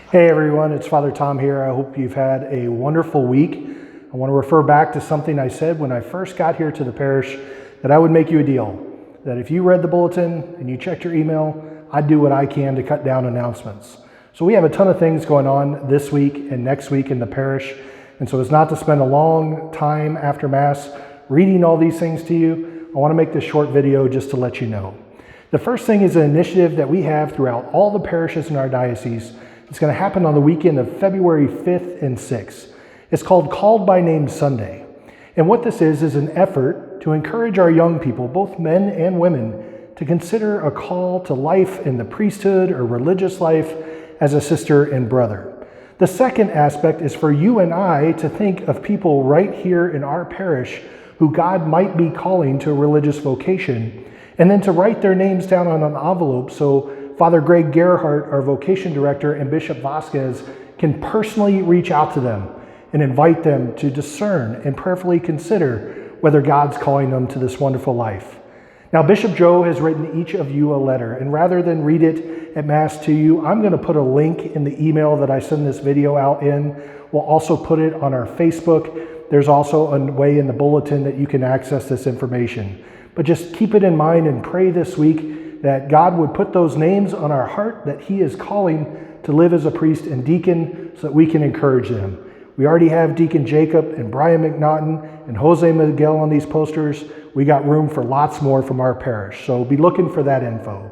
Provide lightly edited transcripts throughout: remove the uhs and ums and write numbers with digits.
Hey everyone, it's Father Tom here. I hope you've had a wonderful week. I want to refer back to something I said when I first got here to the parish, that I would make you a deal. That if you read the bulletin and you checked your email, I'd do what I can to cut down announcements. So we have a ton of things going on this week and next week in the parish. And so as not to spend a long time after Mass reading all these things to you, I want to make this short video just to let you know. The first thing is an initiative that we have throughout all the parishes in our diocese. It's going to happen on the weekend of February 5th and 6th. It's called Called by Name Sunday. And what this is an effort to encourage our young people, both men and women, to consider a call to life in the priesthood or religious life as a sister and brother. The second aspect is for you and I to think of people right here in our parish who God might be calling to a religious vocation, and then to write their names down on an envelope so Father Greg Gerhardt, our vocation director, and Bishop Vasquez can personally reach out to them and invite them to discern and prayerfully consider whether God's calling them to this wonderful life. Now, Bishop Joe has written each of you a letter, and rather than read it at Mass to you, I'm going to put a link in the email that I send this video out in. We'll also put it on our Facebook. There's also a way in the bulletin that you can access this information. But just keep it in mind and pray this week that God would put those names on our heart that He is calling to live as a priest and deacon so that we can encourage them. We already have Deacon Jacob and Brian McNaughton and Jose Miguel on these posters. We got room for lots more from our parish, so be looking for that info.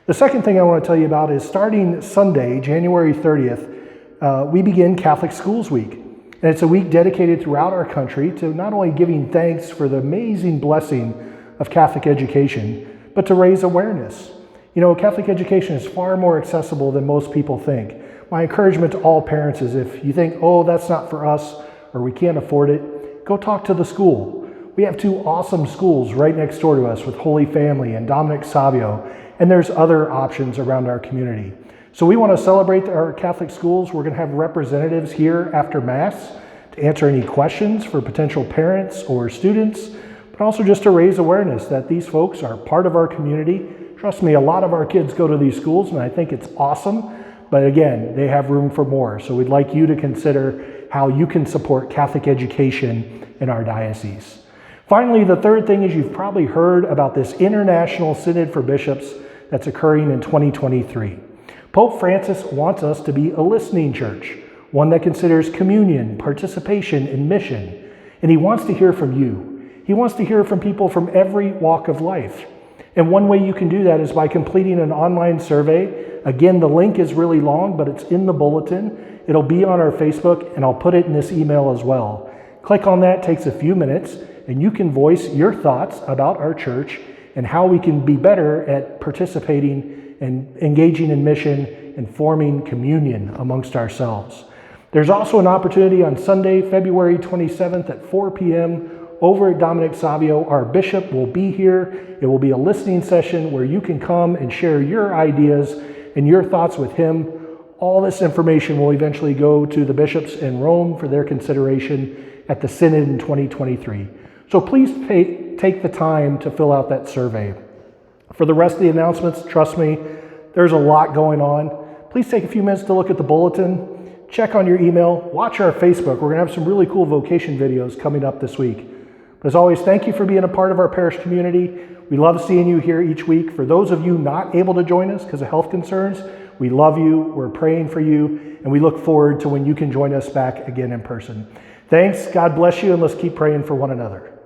The second thing I want to tell you about is starting Sunday, January 30th, we begin Catholic Schools Week. And it's a week dedicated throughout our country to not only giving thanks for the amazing blessing of Catholic education, but to raise awareness. You know, Catholic education is far more accessible than most people think. My encouragement to all parents is if you think, oh, that's not for us, or we can't afford it, go talk to the school. We have two awesome schools right next door to us with Holy Family and Dominic Savio, and there's other options around our community. So we want to celebrate our Catholic schools. We're going to have representatives here after Mass to answer any questions for potential parents or students, but also just to raise awareness that these folks are part of our community. Trust me, a lot of our kids go to these schools, and I think it's awesome. But again, they have room for more. So we'd like you to consider how you can support Catholic education in our diocese. Finally, the third thing is you've probably heard about this International Synod for Bishops that's occurring in 2023. Pope Francis wants us to be a listening church, one that considers communion, participation, and mission. And he wants to hear from you. He wants to hear from people from every walk of life. And one way you can do that is by completing an online survey. Again, the link is really long, but it's in the bulletin. It'll be on our Facebook, and I'll put it in this email as well. Click on that, takes a few minutes, and you can voice your thoughts about our church and how we can be better at participating and engaging in mission and forming communion amongst ourselves. There's also an opportunity on Sunday, February 27th at 4 p.m. over at Dominic Savio. Our bishop will be here. It will be a listening session where you can come and share your ideas and your thoughts with him. All this information will eventually go to the bishops in Rome for their consideration at the Synod in 2023. So please take the time to fill out that survey. For the rest of the announcements, trust me, there's a lot going on. Please take a few minutes to look at the bulletin, check on your email, watch our Facebook. We're going to have some really cool vocation videos coming up this week. But as always, thank you for being a part of our parish community. We love seeing you here each week. For those of you not able to join us because of health concerns, we love you, we're praying for you, and we look forward to when you can join us back again in person. Thanks, God bless you, and let's keep praying for one another.